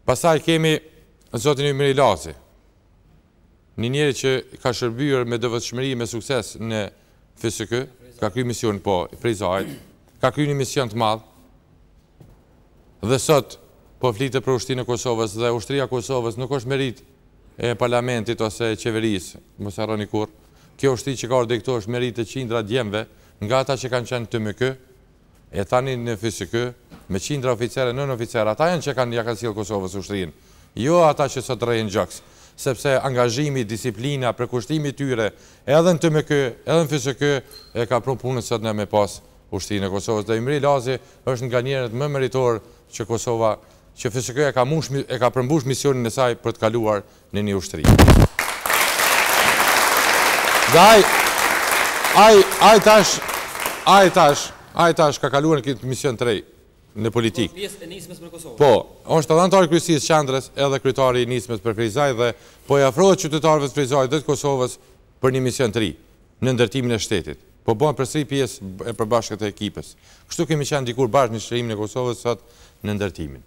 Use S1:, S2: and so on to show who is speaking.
S1: Pastaj kemi zotin Ymri Lazi, një njeri që ka shërbyer me devotshmëri me sukses në FSK, ka kryer mision Frejzajt, ka kryer një mision të madh. Dhe sot po flitet për ushtrinë e Kosovës dhe ushtria e Kosovës nuk është merit e parlamentit ose e qeverisë, mos harroni kurrë. Kjo ushtri që ka ardhur këtu është merit e qindra djemve nga ata që kanë qenë TMK, e tani në FSK, me qindra oficerë, nën oficerë, ata janë që ja kanë sjellë Kosovës ushtrinë. Jo ata që sot rrejnë gjoks, sepse angazhimi, disiplina, përkushtimi tyre, edhe në TMK, edhe në FSK, e ka pru punën sot në me pas ushtrinë e Kosovës. Dhe Ymri Lazi është nga njerëzit më meritor që Kosova, që FSK e ka përmbush misionin e saj për të kaluar në një ushtri. Dhe ai tash ka kaluar në këtë mision të rej në politikë.
S2: Pjesë e nismës për Kosovë.
S1: Po, është anëtar i kryesisë qendrës edhe kryetari i nismës për Frejzaj dhe po i afrohet qytetarëve të Frejzajt dhe të Kosovës për një mision të ri në ndërtimin e shtetit. Po bën përsëri pjesë e përbashkët e ekipës. Kështu kemi qenë dikur bashkë në shtërimin e Kosovës sot në ndërtimin.